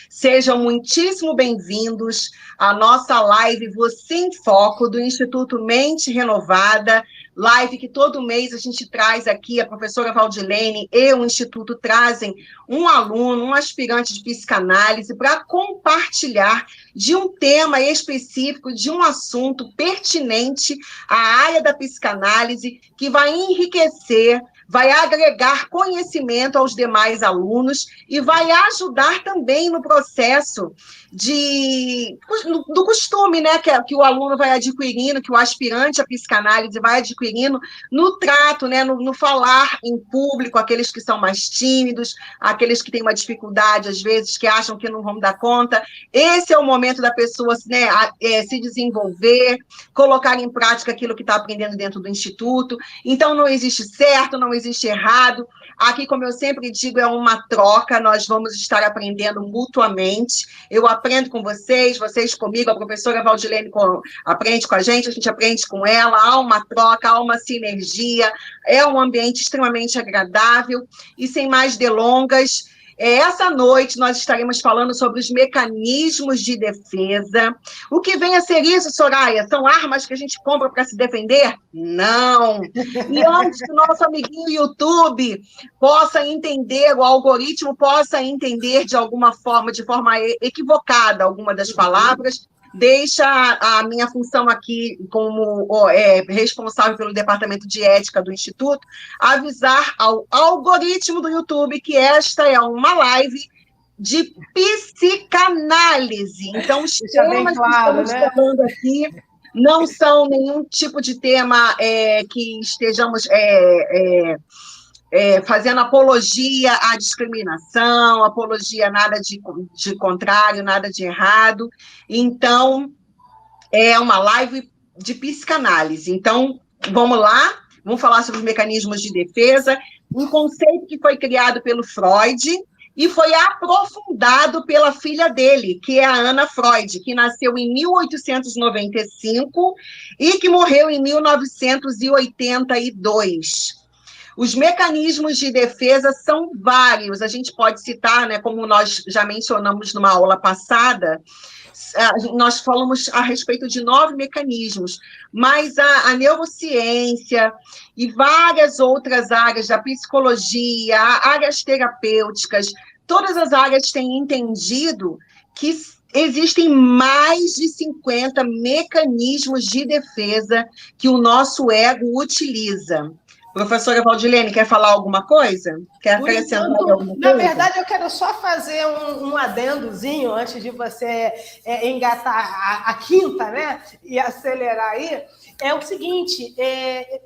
Sejam muitíssimo bem-vindos à nossa live Você em Foco, do Instituto Mente Renovada, live que todo mês a gente traz aqui, a professora Valdilene e o Instituto trazem um aluno, um aspirante de psicanálise, para compartilhar de um tema específico, de um assunto pertinente à área da psicanálise, que vai enriquecer, vai agregar conhecimento aos demais alunos e vai ajudar também no processo do costume, né, que o aluno vai adquirindo, que o aspirante à psicanálise vai adquirindo no trato, né, no falar em público, aqueles que são mais tímidos, aqueles que têm uma dificuldade, às vezes, que acham que não vão dar conta. Esse é o momento da pessoa, né, se desenvolver, colocar em prática aquilo que está aprendendo dentro do Instituto. Então, não existe certo, não existe errado. Aqui, como eu sempre digo, é uma troca, nós vamos estar aprendendo mutuamente. Eu aprendo com vocês, vocês comigo, a professora Valdilene aprende com a gente aprende com ela, há uma troca, há uma sinergia, é um ambiente extremamente agradável. E sem mais delongas, essa noite nós estaremos falando sobre os mecanismos de defesa. O que vem a ser isso, Soraya? São armas que a gente compra para se defender? Não! E antes que o nosso amiguinho YouTube possa entender, o algoritmo possa entender de alguma forma, de forma equivocada, alguma das palavras, deixa a minha função aqui como responsável pelo departamento de ética do Instituto, avisar ao algoritmo do YouTube que esta é uma live de psicanálise. Então, os temas que estamos falando aqui não são nenhum tipo de tema que estejamos fazendo apologia à discriminação, apologia a nada de contrário, nada de errado. Então, é uma live de psicanálise. Então, vamos lá, vamos falar sobre os mecanismos de defesa, um conceito que foi criado pelo Freud e foi aprofundado pela filha dele, que é a Ana Freud, que nasceu em 1895 e que morreu em 1982. Os mecanismos de defesa são vários, a gente pode citar, né, como nós já mencionamos numa aula passada, nós falamos a respeito de 9 mecanismos, mas a neurociência e várias outras áreas da psicologia, áreas terapêuticas, todas as áreas têm entendido que existem mais de 50 mecanismos de defesa que o nosso ego utiliza. Professora Valdilene, quer falar alguma coisa? Quer acrescentar alguma coisa? Na verdade, eu quero só fazer um adendozinho antes de você engatar a quinta, né? E acelerar aí. É o seguinte,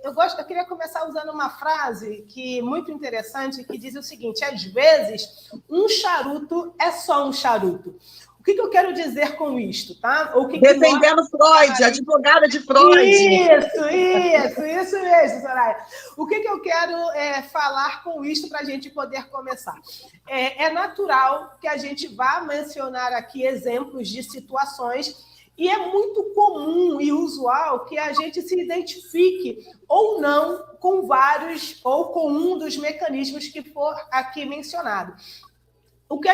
eu queria começar usando uma frase muito interessante, que diz o seguinte: às vezes, um charuto é só um charuto. O que eu quero dizer com isto, tá? Defendendo Freud, advogada de Freud. Isso mesmo, Soraya. O que eu quero falar com isto para a gente poder começar? É natural que a gente vá mencionar aqui exemplos de situações e é muito comum e usual que a gente se identifique ou não com vários ou com um dos mecanismos que for aqui mencionado. O que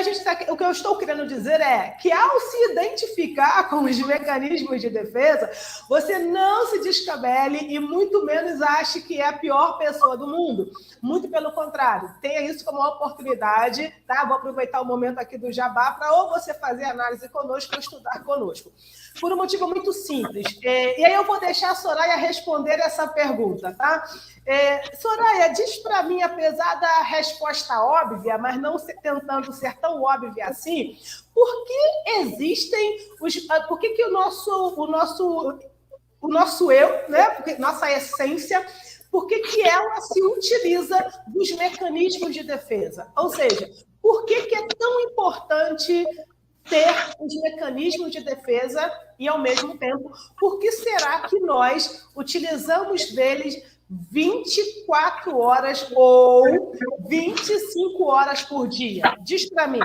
eu estou querendo dizer é que, ao se identificar com os mecanismos de defesa, você não se descabele e muito menos ache que é a pior pessoa do mundo. Muito pelo contrário, tenha isso como uma oportunidade, tá? Vou aproveitar o momento aqui do jabá para ou você fazer análise conosco ou estudar conosco. Por um motivo muito simples. E aí eu vou deixar a Soraya responder essa pergunta, tá? Soraya, diz para mim, apesar da resposta óbvia, mas não tentando ser tão óbvia assim, por que existem por que o nosso eu, né? Porque nossa essência, por que ela se utiliza dos mecanismos de defesa? Ou seja, por que é tão importante ter os mecanismos de defesa e, ao mesmo tempo, por que será que nós utilizamos deles 24 horas ou 25 horas por dia? Diz para mim.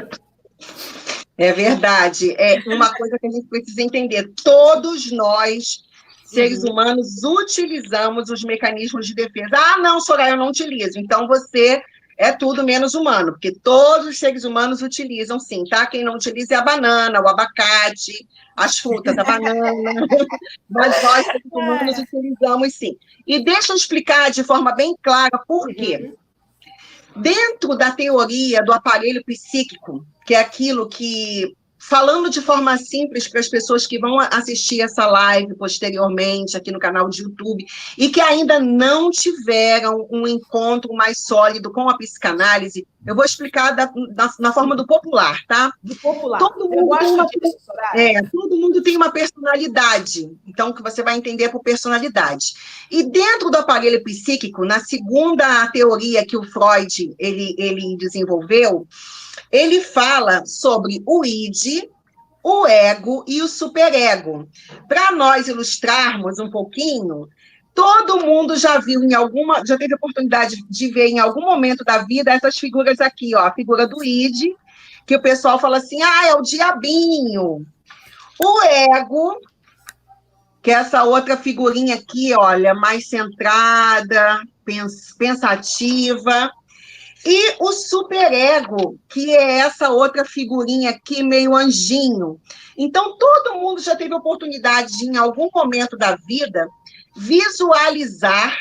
É verdade. É uma coisa que a gente precisa entender. Todos nós, seres humanos, utilizamos os mecanismos de defesa. Ah, não, Soraya, eu não utilizo. Então, você é tudo menos humano, porque todos os seres humanos utilizam sim, tá? Quem não utiliza é a banana, o abacate, as frutas, a banana, mas nós, seres humanos, utilizamos sim. E deixa eu explicar de forma bem clara por quê. Dentro da teoria do aparelho psíquico, que é aquilo que, falando de forma simples para as pessoas que vão assistir essa live posteriormente aqui no canal de YouTube e que ainda não tiveram um encontro mais sólido com a psicanálise, eu vou explicar na forma do popular, tá? Do popular. Todo mundo tem uma personalidade, então que você vai entender por personalidade. E dentro do aparelho psíquico, na segunda teoria que o Freud ele desenvolveu, ele fala sobre o id, o ego e o superego. Para nós ilustrarmos um pouquinho, todo mundo já teve a oportunidade de ver em algum momento da vida essas figuras aqui, ó, a figura do id, que o pessoal fala assim, é o diabinho. O ego, que é essa outra figurinha aqui, olha, mais centrada, pensativa. E o superego, que é essa outra figurinha aqui, meio anjinho. Então, todo mundo já teve a oportunidade de, em algum momento da vida, visualizar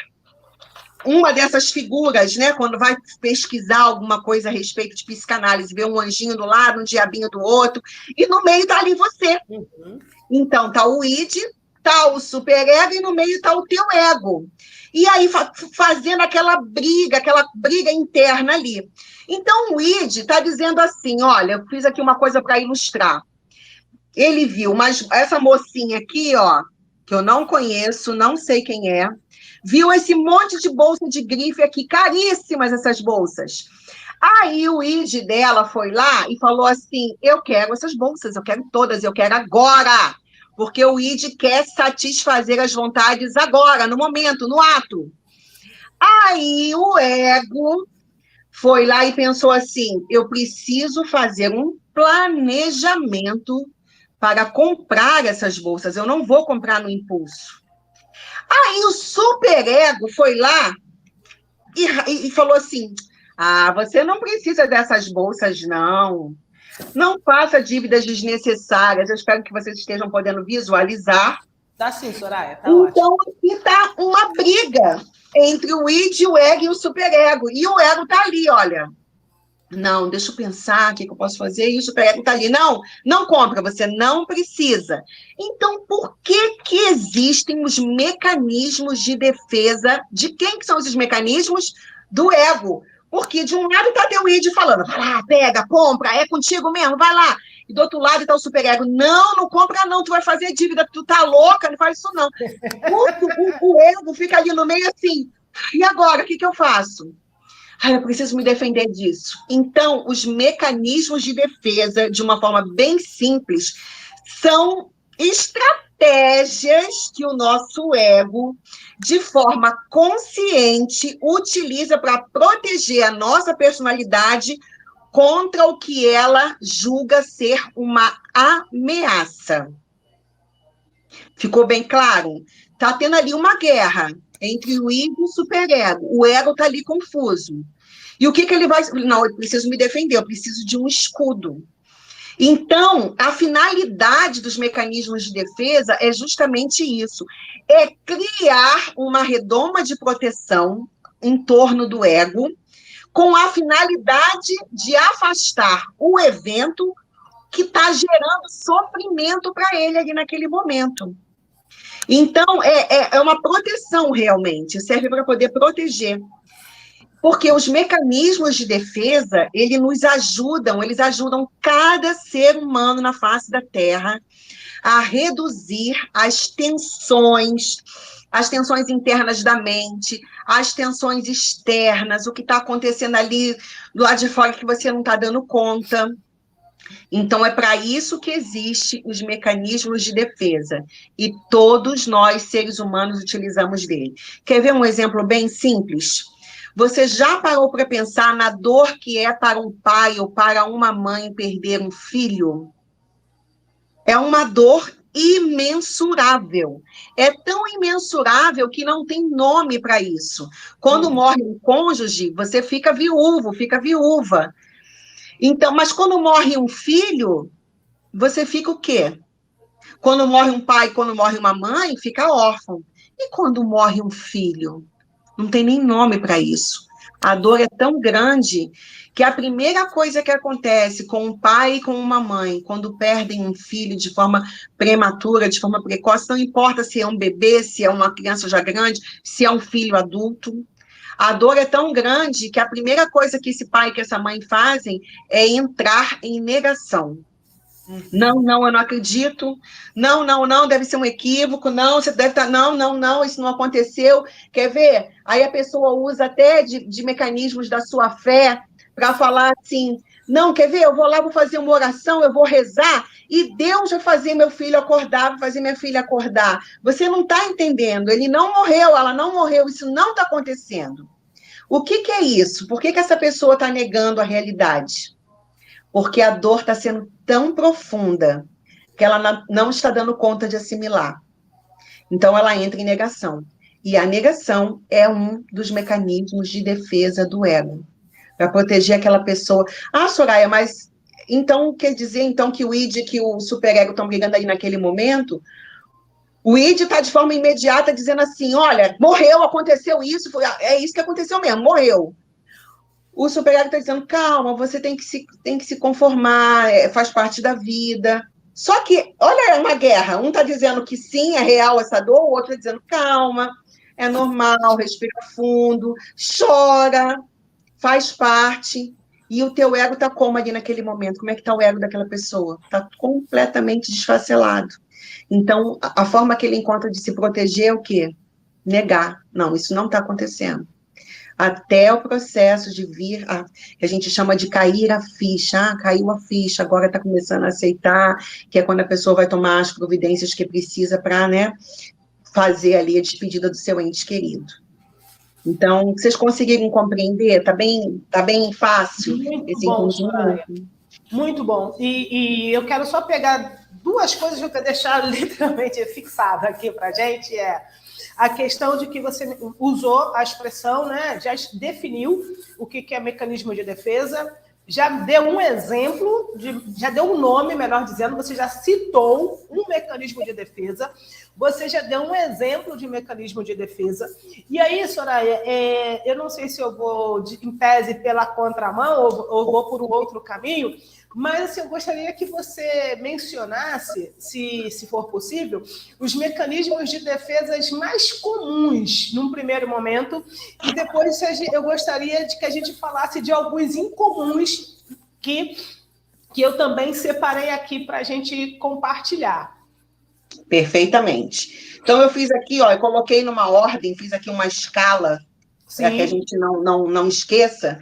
uma dessas figuras, né? Quando vai pesquisar alguma coisa a respeito de psicanálise, ver um anjinho do lado, um diabinho do outro, e no meio está ali você. Então, está o id, está o superego, e no meio está o teu ego. E aí, fazendo aquela briga interna ali. Então, o id está dizendo assim, olha, eu fiz aqui uma coisa para ilustrar. Ele viu essa mocinha aqui, ó, que eu não conheço, não sei quem é, viu esse monte de bolsa de grife aqui, caríssimas essas bolsas. Aí o id dela foi lá e falou assim, eu quero essas bolsas, eu quero todas, eu quero agora. Porque o id quer satisfazer as vontades agora, no momento, no ato. Aí o ego foi lá e pensou assim, eu preciso fazer um planejamento para comprar essas bolsas, eu não vou comprar no impulso. Aí o superego foi lá e falou assim, você não precisa dessas bolsas, não. Não faça dívidas desnecessárias. Eu espero que vocês estejam podendo visualizar. Tá sim, Soraya, tá então, ótimo. Então, aqui está uma briga entre o id, o ego e o superego. E o ego está ali, olha. Não, deixa eu pensar o que eu posso fazer. E o superego está ali. Não compra, você não precisa. Então, por que existem os mecanismos de defesa? De quem que são esses mecanismos? Do ego. Porque de um lado está teu id falando, vai lá, pega, compra, é contigo mesmo, vai lá. E do outro lado está o superego, não compra não, tu vai fazer dívida, tu tá louca, não faz isso não. O ego fica ali no meio assim, e agora, o que eu faço? Eu preciso me defender disso. Então, os mecanismos de defesa, de uma forma bem simples, são estratégias que o nosso ego, de forma consciente, utiliza para proteger a nossa personalidade contra o que ela julga ser uma ameaça. Ficou bem claro? Está tendo ali uma guerra entre o id e o superego. O ego está ali confuso. E o que ele vai... Não, eu preciso me defender, eu preciso de um escudo. Então, a finalidade dos mecanismos de defesa é justamente isso, é criar uma redoma de proteção em torno do ego, com a finalidade de afastar o evento que está gerando sofrimento para ele ali naquele momento. Então, é uma proteção realmente, serve para poder proteger. Porque os mecanismos de defesa, eles ajudam cada ser humano na face da Terra a reduzir as tensões internas da mente, as tensões externas, o que está acontecendo ali do lado de fora que você não está dando conta. Então, é para isso que existem os mecanismos de defesa. E todos nós, seres humanos, utilizamos dele. Quer ver um exemplo bem simples? Você já parou para pensar na dor que é para um pai ou para uma mãe perder um filho? É uma dor imensurável. É tão imensurável que não tem nome para isso. Quando morre um cônjuge, você fica viúvo, fica viúva. Então, mas quando morre um filho, você fica o quê? Quando morre um pai, quando morre uma mãe, fica órfão. E quando morre um filho? Não tem nem nome para isso. A dor é tão grande que a primeira coisa que acontece com um pai e com uma mãe, quando perdem um filho de forma prematura, de forma precoce, não importa se é um bebê, se é uma criança já grande, se é um filho adulto, a dor é tão grande que a primeira coisa que esse pai e que essa mãe fazem é entrar em negação. Não, não, eu não acredito. Não, não, não, deve ser um equívoco. Não, você deve estar. Não, não, não, isso não aconteceu. Quer ver? Aí a pessoa usa até de mecanismos da sua fé para falar assim: não, quer ver? Eu vou lá, vou fazer uma oração, eu vou rezar e Deus vai fazer meu filho acordar, vai fazer minha filha acordar. Você não está entendendo. Ele não morreu, ela não morreu, isso não está acontecendo. O que é isso? Por que essa pessoa está negando a realidade? Porque a dor está sendo tão profunda que ela não está dando conta de assimilar. Então, ela entra em negação. E a negação é um dos mecanismos de defesa do ego, para proteger aquela pessoa. Ah, Soraya, mas então quer dizer então que o id e que o superego estão brigando aí naquele momento? O id está de forma imediata dizendo assim, olha, morreu, aconteceu isso, é isso que aconteceu mesmo, morreu. O superego está dizendo, calma, você tem que se conformar, faz parte da vida. Só que, olha, é uma guerra. Um está dizendo que sim, é real essa dor, o outro está dizendo, calma, é normal, respira fundo, chora, faz parte. E o teu ego está como ali naquele momento? Como é que está o ego daquela pessoa? Está completamente desfacelado. Então, a forma que ele encontra de se proteger é o quê? Negar. Não, isso não está acontecendo. Até o processo de vir, que a gente chama de cair a ficha, caiu a ficha, agora está começando a aceitar, que é quando a pessoa vai tomar as providências que precisa para, né, fazer ali a despedida do seu ente querido. Então, vocês conseguiram compreender? Tá bem fácil esse entendimento? Muito bom. E eu quero só pegar duas coisas que eu quero deixar literalmente fixada aqui para a gente, a questão de que você usou a expressão, né, já definiu o que é mecanismo de defesa, já deu um exemplo, já deu um nome, melhor dizendo, você já citou um mecanismo de defesa, você já deu um exemplo de mecanismo de defesa. E aí, Soraya, eu não sei se eu vou, em tese, pela contramão ou vou por um outro caminho, mas assim, eu gostaria que você mencionasse, se for possível, os mecanismos de defesa mais comuns num primeiro momento, e depois eu gostaria de que a gente falasse de alguns incomuns que eu também separei aqui para a gente compartilhar. Perfeitamente. Então, eu fiz aqui, ó, eu coloquei numa ordem, fiz aqui uma escala, para que a gente não esqueça.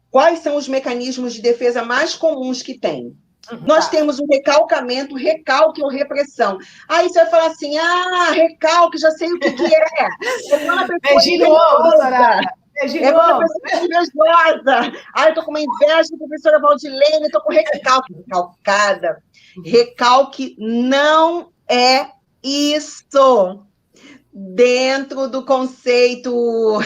Quais são os mecanismos de defesa mais comuns que tem? Nós temos o recalcamento, recalque ou repressão. Aí você vai falar assim, recalque, já sei o que é. Beijinho no ombro, Soraya. É quando a pessoa é invejosa. Eu estou com uma inveja da professora Valdilene, estou com recalque. Recalcada. Recalque não é isso. Dentro do conceito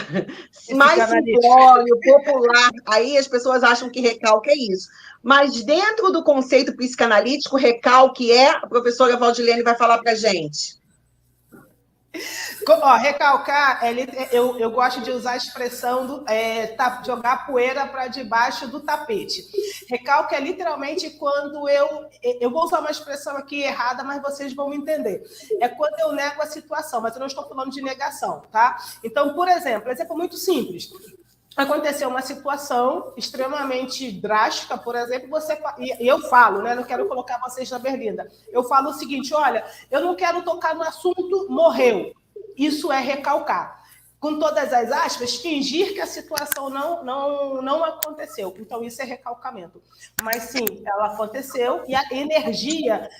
mais simplório, popular, aí as pessoas acham que recalque é isso. Mas dentro do conceito psicanalítico, recalque a professora Valdilene vai falar para a gente. Recalcar, eu gosto de usar a expressão jogar poeira para debaixo do tapete. Recalque é literalmente quando eu vou usar uma expressão aqui errada, mas vocês vão me entender. É quando eu nego a situação, mas eu não estou falando de negação, tá? Então, por exemplo muito simples. Aconteceu uma situação extremamente drástica, por exemplo, e eu falo, né? Não quero colocar vocês na berlinda. Eu falo o seguinte, olha, eu não quero tocar no assunto morreu. Isso é recalcar. Com todas as aspas, fingir que a situação não aconteceu. Então, isso é recalcamento. Mas, sim, ela aconteceu e a energia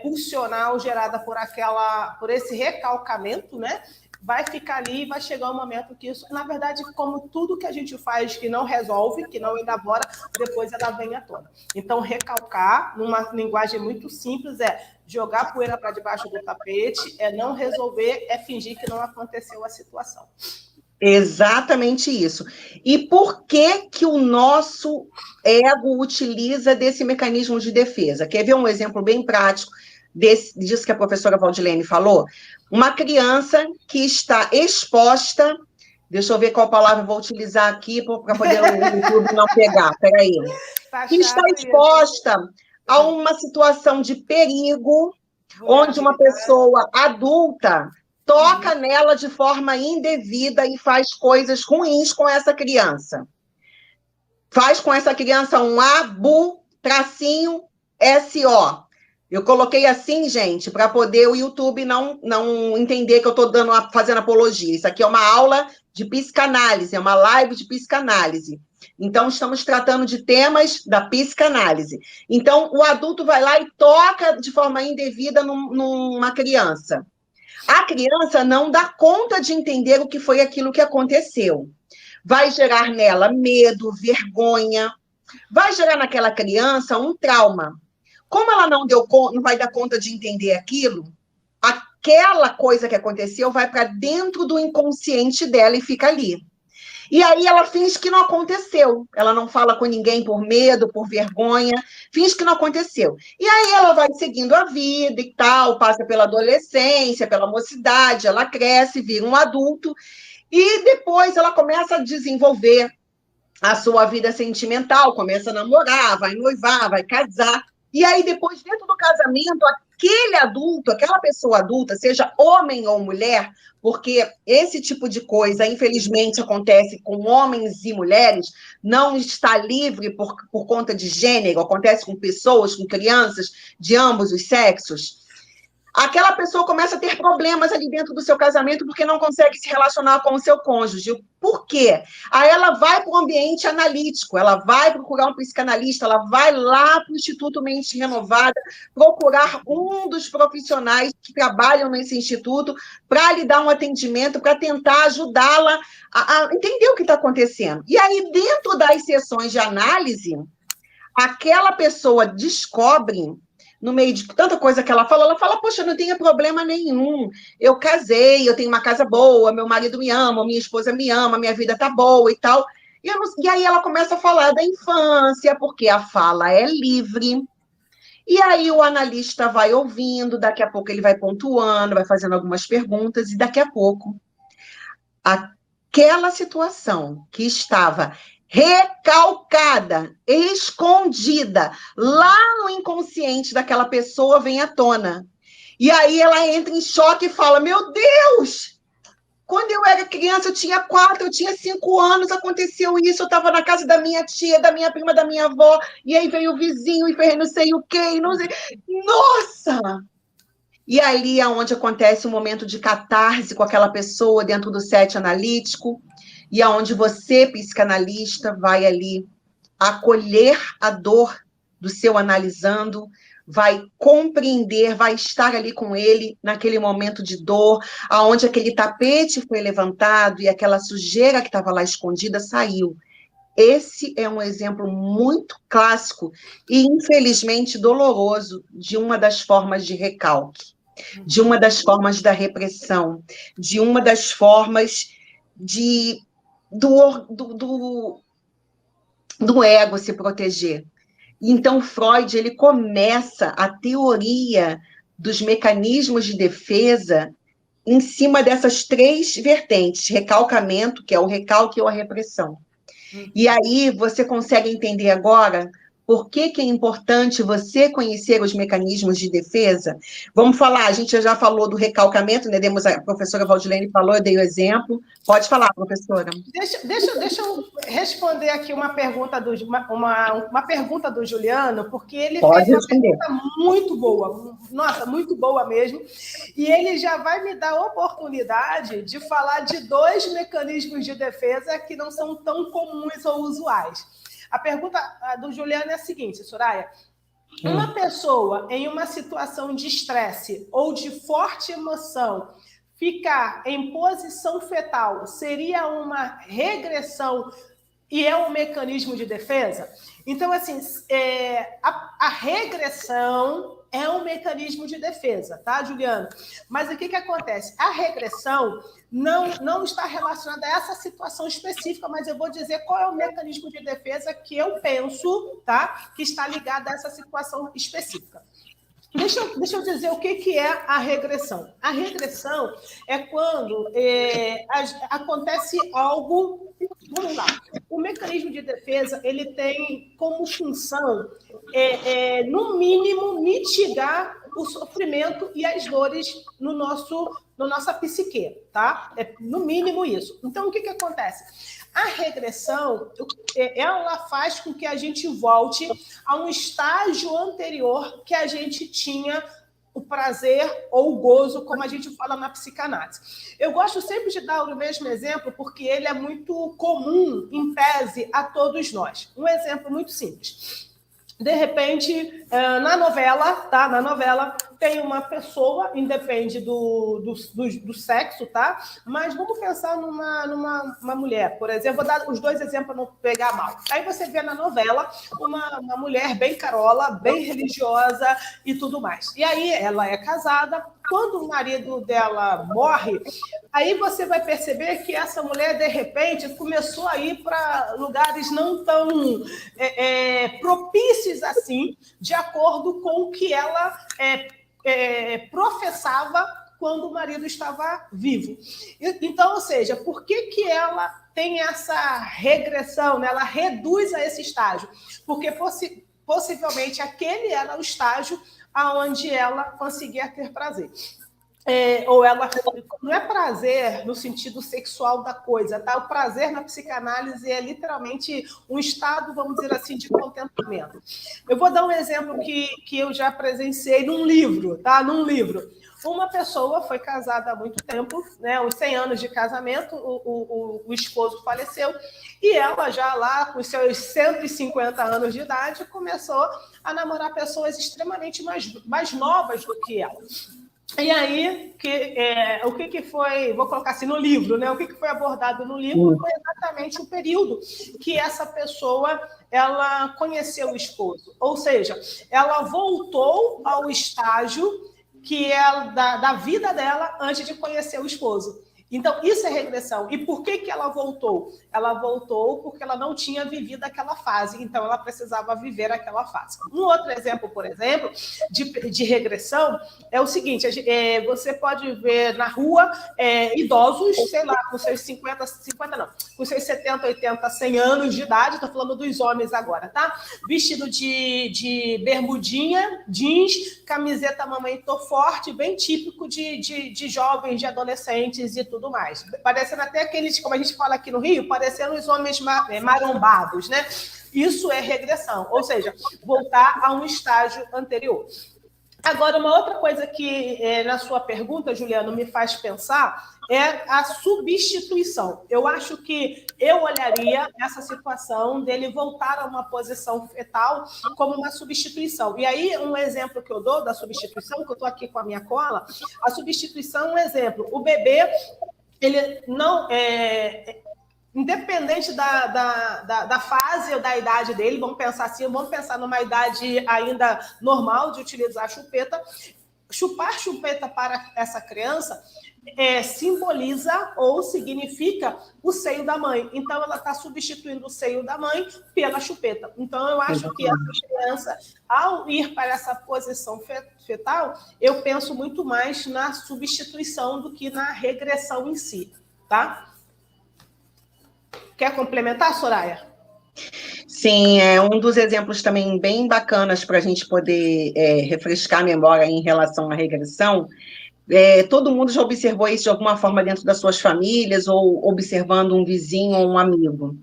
pulsional gerada por esse recalcamento, né? vai ficar ali e vai chegar um momento que isso, na verdade, como tudo que a gente faz que não resolve, que não elabora, depois ela vem à tona. Então, recalcar, numa linguagem muito simples, é jogar poeira para debaixo do tapete, é não resolver, é fingir que não aconteceu a situação. Exatamente isso. E por que que o nosso ego utiliza desse mecanismo de defesa? Quer ver um exemplo bem prático disso que a professora Valdilene falou? Uma criança que está exposta, deixa eu ver qual palavra eu vou utilizar aqui para poder o YouTube não pegar, peraí. Que está exposta a uma situação de perigo, onde uma pessoa adulta toca nela de forma indevida e faz coisas ruins com essa criança. Faz com essa criança um ABU-SO. Eu coloquei assim, gente, para poder o YouTube não entender que eu estou fazendo apologia. Isso aqui é uma aula de psicanálise, é uma live de psicanálise. Então, estamos tratando de temas da psicanálise. Então, o adulto vai lá e toca de forma indevida numa criança. A criança não dá conta de entender o que foi aquilo que aconteceu. Vai gerar nela medo, vergonha, vai gerar naquela criança um trauma. Como ela não vai dar conta de entender aquilo, aquela coisa que aconteceu vai para dentro do inconsciente dela e fica ali. E aí ela finge que não aconteceu. Ela não fala com ninguém por medo, por vergonha, finge que não aconteceu. E aí ela vai seguindo a vida e tal, passa pela adolescência, pela mocidade, ela cresce, vira um adulto, e depois ela começa a desenvolver a sua vida sentimental, começa a namorar, vai noivar, vai casar. E aí depois, dentro do casamento, aquele adulto, aquela pessoa adulta, seja homem ou mulher, porque esse tipo de coisa, infelizmente, acontece com homens e mulheres, não está livre por conta de gênero, acontece com pessoas, com crianças de ambos os sexos. Aquela pessoa começa a ter problemas ali dentro do seu casamento porque não consegue se relacionar com o seu cônjuge. Por quê? Aí ela vai para o ambiente analítico, ela vai procurar um psicanalista, ela vai lá para o Instituto Mente Renovada procurar um dos profissionais que trabalham nesse instituto para lhe dar um atendimento, para tentar ajudá-la a entender o que está acontecendo. E aí, dentro das sessões de análise, aquela pessoa descobre, no meio de tanta coisa que ela fala, poxa, não tenho problema nenhum, eu casei, eu tenho uma casa boa, meu marido me ama, minha esposa me ama, minha vida tá boa e tal. E aí ela começa a falar da infância, porque a fala é livre. E aí o analista vai ouvindo, daqui a pouco ele vai pontuando, vai fazendo algumas perguntas, e daqui a pouco aquela situação que estava recalcada, escondida, lá no inconsciente daquela pessoa vem à tona. E aí ela entra em choque e fala, meu Deus, quando eu era criança, eu tinha 4, eu tinha 5 anos, aconteceu isso, eu estava na casa da minha tia, da minha prima, da minha avó, e aí veio o vizinho e fez não sei o quê, não sei... Nossa! E ali é onde acontece um momento de catarse com aquela pessoa dentro do set analítico, e aonde você, psicanalista, vai ali acolher a dor do seu analisando, vai compreender, vai estar ali com ele naquele momento de dor, aonde aquele tapete foi levantado e aquela sujeira que estava lá escondida saiu. Esse é um exemplo muito clássico e, infelizmente, doloroso de uma das formas de recalque, de uma das formas da repressão, de uma das formas do ego se proteger. Então, Freud, ele começa a teoria dos mecanismos de defesa em cima dessas 3 vertentes, recalcamento, que é o recalque ou a repressão. E aí você consegue entender agora por que é importante você conhecer os mecanismos de defesa? Vamos falar, a gente já falou do recalcamento, né? A professora Valdilene falou, eu dei o exemplo. Pode falar, professora. Deixa eu responder aqui uma pergunta do Juliano, porque ele fez uma pergunta muito boa, nossa, muito boa mesmo, e ele já vai me dar a oportunidade de falar de 2 mecanismos de defesa que não são tão comuns ou usuais. A pergunta do Juliano é a seguinte, Soraya. Uma pessoa em uma situação de estresse ou de forte emoção ficar em posição fetal seria uma regressão e é um mecanismo de defesa? Então, assim, a regressão é um mecanismo de defesa, tá, Juliana? Mas o que acontece? A regressão não está relacionada a essa situação específica, mas eu vou dizer qual é o mecanismo de defesa que eu penso, tá, que está ligado a essa situação específica. Deixa eu dizer o que é a regressão. A regressão é quando acontece algo. Vamos lá. O mecanismo de defesa ele tem como função, no mínimo, mitigar o sofrimento e as dores no nossa psique, tá? É no mínimo isso. Então, o que acontece? A regressão, ela faz com que a gente volte a um estágio anterior que a gente tinha o prazer ou o gozo, como a gente fala na psicanálise. Eu gosto sempre de dar o mesmo exemplo, porque ele é muito comum, em tese, a todos nós. Um exemplo muito simples. De repente, na novela, tá? Na novela tem uma pessoa, independe do sexo, tá? Mas vamos pensar numa mulher, por exemplo. Vou dar os dois exemplos para não pegar mal. Aí você vê na novela uma mulher bem carola, bem religiosa e tudo mais. E aí ela é casada. Quando o marido dela morre, aí você vai perceber que essa mulher, de repente, começou a ir para lugares não tão propícios assim, de acordo com o que ela professava quando o marido estava vivo. Então, ou seja, por que ela tem essa regressão, né? Ela reduz a esse estágio? Porque possivelmente aquele era o estágio aonde ela conseguia ter prazer. Ou ela não é prazer no sentido sexual da coisa, tá? O prazer na psicanálise é literalmente um estado, vamos dizer assim, de contentamento. Eu vou dar um exemplo que eu já presenciei num livro, tá? Num livro. Uma pessoa foi casada há muito tempo, né? Uns 100 anos de casamento, o esposo faleceu, e ela já lá, com seus 150 anos de idade, começou a namorar pessoas extremamente mais novas do que ela. E aí, o que foi, vou colocar assim, no livro, né? O que foi abordado no livro foi exatamente o período que essa pessoa ela conheceu o esposo. Ou seja, ela voltou ao estágio que é da vida dela antes de conhecer o esposo. Então, isso é regressão. E por que ela voltou? Ela voltou porque ela não tinha vivido aquela fase, então ela precisava viver aquela fase. Um outro exemplo, por exemplo, de regressão é o seguinte, você pode ver na rua idosos, sei lá, com seus 50 não, com seus 70, 80, 100 anos de idade, estou falando dos homens agora, tá? Vestido de bermudinha, jeans, camiseta mamãe tô forte, bem típico de jovens, de adolescentes e tudo mais. Parecendo até aqueles, como a gente fala aqui no Rio, parecendo os homens marombados, né? Isso é regressão, ou seja, voltar a um estágio anterior. Agora, uma outra coisa que, na sua pergunta, Juliano, me faz pensar é a substituição. Eu acho que eu olharia essa situação dele voltar a uma posição fetal como uma substituição. E aí, um exemplo que eu dou da substituição, que eu estou aqui com a minha cola, a substituição é um exemplo. O bebê, ele não independente da fase ou da idade dele, vamos pensar assim, vamos pensar numa idade ainda normal de utilizar a chupeta. Chupar chupeta para essa criança simboliza ou significa o seio da mãe. Então, ela está substituindo o seio da mãe pela chupeta. Então, eu acho que essa criança, ao ir para essa posição fetal, eu penso muito mais na substituição do que na regressão em si, tá? Quer complementar, Soraya? Sim, é um dos exemplos também bem bacanas para a gente poder refrescar a memória em relação à regressão. Todo mundo já observou isso de alguma forma dentro das suas famílias ou observando um vizinho ou um amigo.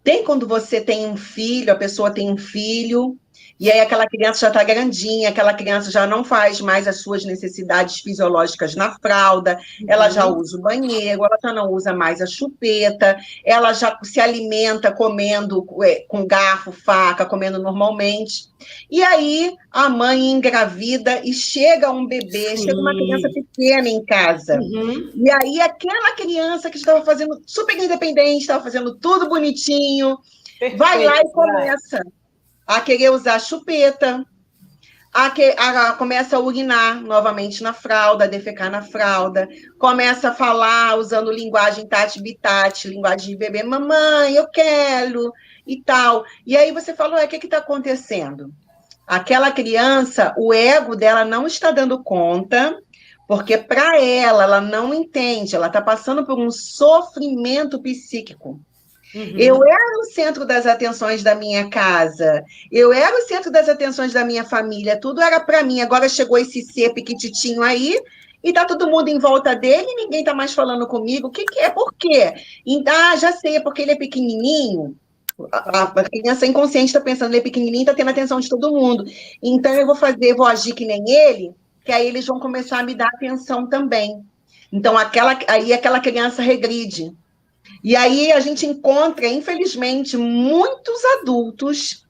Tem quando você tem um filho, a pessoa tem um filho E aí aquela criança já está grandinha, aquela criança já não faz mais as suas necessidades fisiológicas na fralda, ela já usa o banheiro, ela já não usa mais a chupeta, ela já se alimenta comendo com garfo, faca, comendo normalmente. E aí a mãe engravida e chega um bebê, chega uma criança pequena em casa. E aí aquela criança que estava fazendo super independente, estava fazendo tudo bonitinho, perfeito, vai lá e começa a querer usar chupeta, começa a urinar novamente na fralda, a defecar na fralda, começa a falar usando linguagem tati-bitati, linguagem de bebê, mamãe, eu quero, e tal. E aí você fala, o que está acontecendo? Aquela criança, o ego dela não está dando conta, porque para ela não entende, ela está passando por um sofrimento psíquico. Eu era o centro das atenções da minha casa, eu era o centro das atenções da minha família, tudo era para mim. Agora chegou esse ser pequititinho aí, e tá todo mundo em volta dele, e ninguém tá mais falando comigo. O que é? Por quê? Já sei, é porque ele é pequenininho. A criança inconsciente está pensando, ele é pequenininho, está tendo atenção de todo mundo. Então eu vou agir que nem ele, que aí eles vão começar a me dar atenção também. Então aí aquela criança regride. E aí a gente encontra, infelizmente, muitos adultos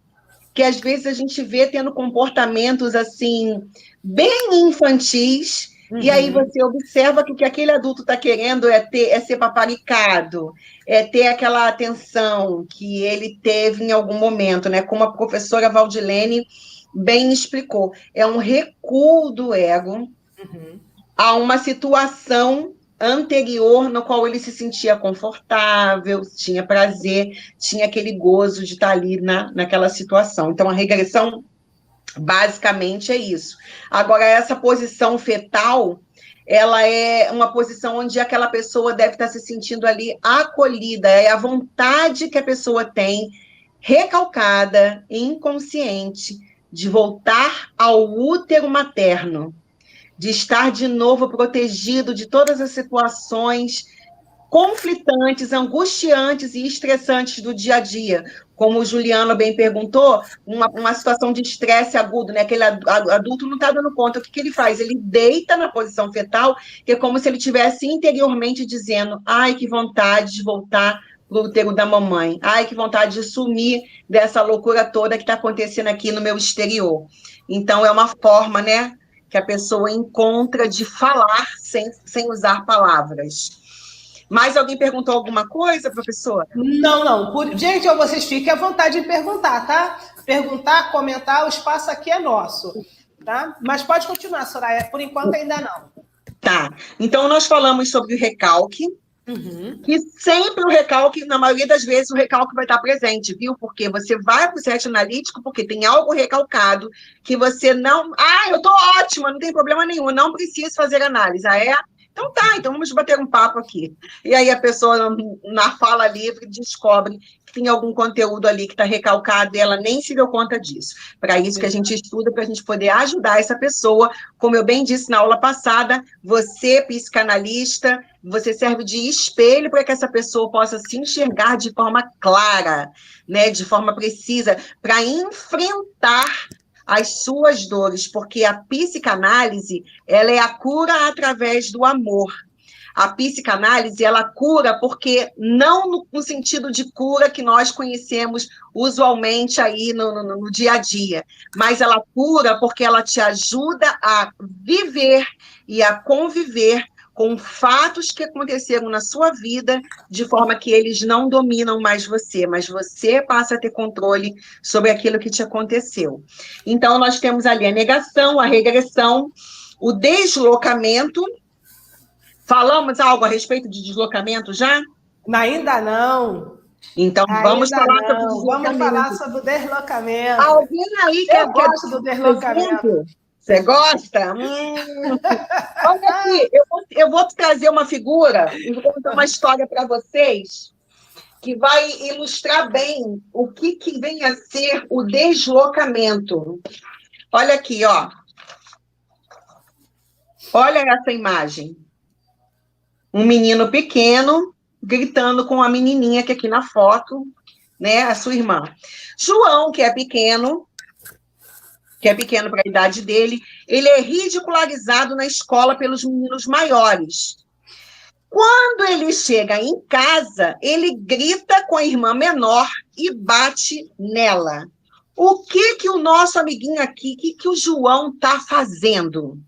que às vezes a gente vê tendo comportamentos assim bem infantis, e aí você observa que o que aquele adulto está querendo é ser paparicado, é ter aquela atenção que ele teve em algum momento, né? Como a professora Valdilene bem explicou, é um recuo do ego a uma situação anterior no qual ele se sentia confortável, tinha prazer, tinha aquele gozo de estar ali naquela situação. Então, a regressão, basicamente, é isso. Agora, essa posição fetal, ela é uma posição onde aquela pessoa deve estar se sentindo ali acolhida, é a vontade que a pessoa tem, recalcada, inconsciente, de voltar ao útero materno, de estar de novo protegido de todas as situações conflitantes, angustiantes e estressantes do dia a dia. Como o Juliano bem perguntou, uma situação de estresse agudo, né? Aquele adulto não está dando conta. O que ele faz? Ele deita na posição fetal, que é como se ele estivesse interiormente dizendo, ai, que vontade de voltar para o útero da mamãe. Ai, que vontade de sumir dessa loucura toda que está acontecendo aqui no meu exterior. Então, é uma forma, né, que a pessoa encontra de falar sem usar palavras. Mais alguém perguntou alguma coisa, professora? Não. Gente, vocês fiquem à vontade de perguntar, tá? Perguntar, comentar, o espaço aqui é nosso, tá? Mas pode continuar, Soraya. Por enquanto, ainda não. Tá. Então, nós falamos sobre o recalque, que sempre o recalque, na maioria das vezes, o recalque vai estar presente, viu? Porque você vai para o set analítico porque tem algo recalcado que você não... eu tô ótima, não tem problema nenhum, não preciso fazer análise. Então tá, então vamos bater um papo aqui. E aí a pessoa, na fala livre, descobre que tem algum conteúdo ali que está recalcado e ela nem se deu conta disso. Para isso que a gente estuda, para a gente poder ajudar essa pessoa. Como eu bem disse na aula passada, você, psicanalista, você serve de espelho para que essa pessoa possa se enxergar de forma clara, né, de forma precisa, para enfrentar as suas dores, porque a psicanálise, ela é a cura através do amor. A psicanálise, ela cura porque não no sentido de cura que nós conhecemos usualmente aí no dia a dia, mas ela cura porque ela te ajuda a viver e a conviver com fatos que aconteceram na sua vida, de forma que eles não dominam mais você, mas você passa a ter controle sobre aquilo que te aconteceu. Então, nós temos ali a negação, a regressão, o deslocamento. Falamos algo a respeito de deslocamento já? Ainda não. Então, vamos falar sobre o deslocamento. Vamos falar sobre o deslocamento. Alguém aí Eu gosto do deslocamento. Você gosta? Olha aqui, eu vou trazer uma figura e vou contar uma história para vocês que vai ilustrar bem o que vem a ser o deslocamento. Olha aqui, ó. Olha essa imagem. Um menino pequeno gritando com a menininha que aqui na foto, né, a sua irmã. João, que é pequeno, que é pequeno para a idade dele, ele é ridicularizado na escola pelos meninos maiores. Quando ele chega em casa, ele grita com a irmã menor e bate nela. O que o nosso amiguinho aqui, o que o João está fazendo?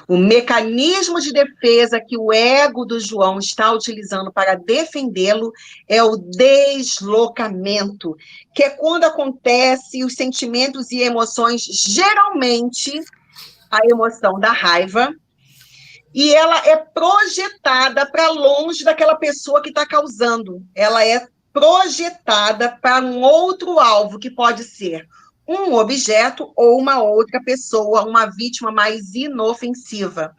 O mecanismo de defesa que o ego do João está utilizando para defendê-lo é o deslocamento, que é quando acontece os sentimentos e emoções, geralmente a emoção da raiva, e ela é projetada para longe daquela pessoa que está causando. Ela é projetada para um outro alvo, que pode ser um objeto ou uma outra pessoa, uma vítima mais inofensiva.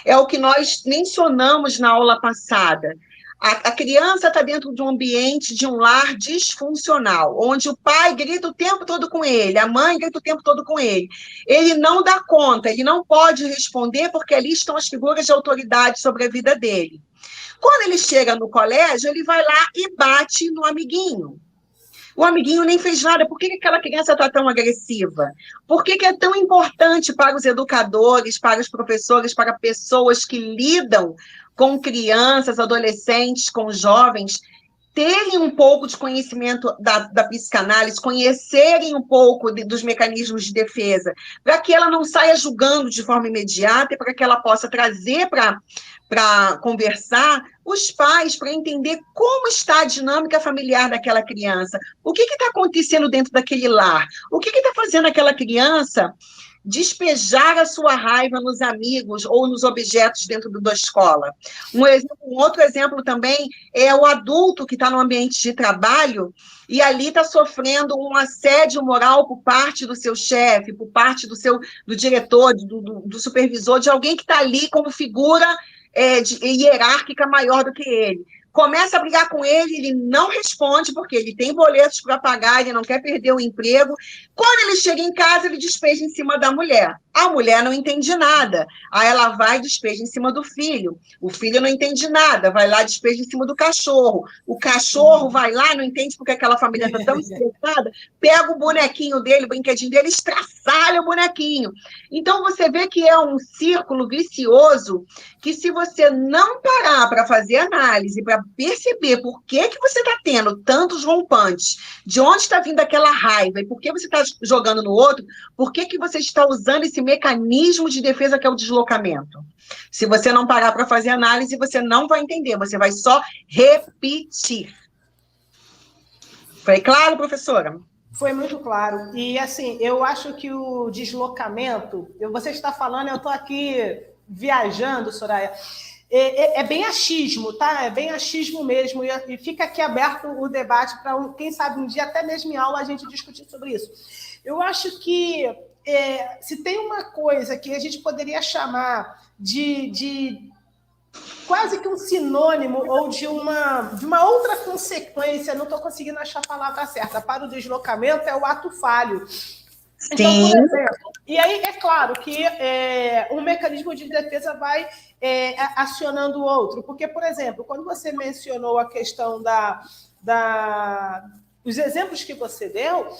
É o que nós mencionamos na aula passada. A criança está dentro de um ambiente, de um lar disfuncional, onde o pai grita o tempo todo com ele, a mãe grita o tempo todo com ele. Ele não dá conta, ele não pode responder, porque ali estão as figuras de autoridade sobre a vida dele. Quando ele chega no colégio, ele vai lá e bate no amiguinho. O amiguinho nem fez nada. Por que aquela criança está tão agressiva? Por que é tão importante para os educadores, para os professores, para pessoas que lidam com crianças, adolescentes, com jovens, terem um pouco de conhecimento da psicanálise, conhecerem um pouco dos mecanismos de defesa, para que ela não saia julgando de forma imediata e para que ela possa trazer para conversar os pais, para entender como está a dinâmica familiar daquela criança, o que está acontecendo dentro daquele lar, o que está fazendo aquela criança despejar a sua raiva nos amigos ou nos objetos dentro da escola. Um outro exemplo também é o adulto que está no ambiente de trabalho e ali está sofrendo um assédio moral por parte do seu chefe, por parte do diretor, do supervisor, de alguém que está ali como figura hierárquica maior do que ele. Começa a brigar com ele não responde, porque ele tem boletos para pagar, ele não quer perder o emprego. Quando ele chega em casa, ele despeja em cima da mulher. A mulher não entende nada. Aí ela vai e despeja em cima do filho. O filho não entende nada, vai lá e despeja em cima do cachorro. O cachorro vai lá, não entende porque aquela família está tão estressada, pega o bonequinho dele, o brinquedinho dele, estraçalha o bonequinho. Então, você vê que é um círculo vicioso que, se você não parar para fazer análise, para perceber por que você está tendo tantos rompantes, de onde está vindo aquela raiva e por que você está jogando no outro, por que você está usando esse mecanismo de defesa que é o deslocamento. Se você não parar para fazer análise, você não vai entender, você vai só repetir. Foi claro, professora? Foi muito claro. E, assim, eu acho que o deslocamento, você está falando, eu estou aqui viajando, Soraya, é bem achismo, tá? É bem achismo mesmo, e fica aqui aberto o debate para, quem sabe, um dia, até mesmo em aula, a gente discutir sobre isso. Eu acho que se tem uma coisa que a gente poderia chamar de quase que um sinônimo ou de uma outra consequência, não estou conseguindo achar a palavra certa, para o deslocamento, é o ato falho. Então, por exemplo, e aí é claro que um mecanismo de defesa vai acionando o outro, porque, por exemplo, quando você mencionou a questão os exemplos que você deu,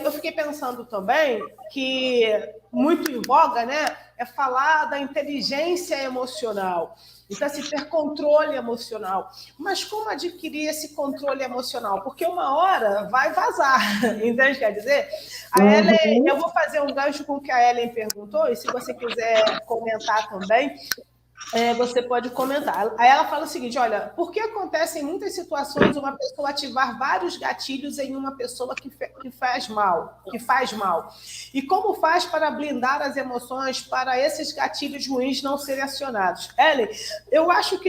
eu fiquei pensando também que muito em voga, né, é falar da inteligência emocional. Então, assim, ter controle emocional. Mas como adquirir esse controle emocional? Porque uma hora vai vazar, entende? Quer dizer, a Ellen, eu vou fazer um gancho com o que a Ellen perguntou, e se você quiser comentar também, você pode comentar. Aí ela fala o seguinte, olha, por que acontece em muitas situações uma pessoa ativar vários gatilhos em uma pessoa que faz mal? E como faz para blindar as emoções, para esses gatilhos ruins não serem acionados? Ellen, eu acho,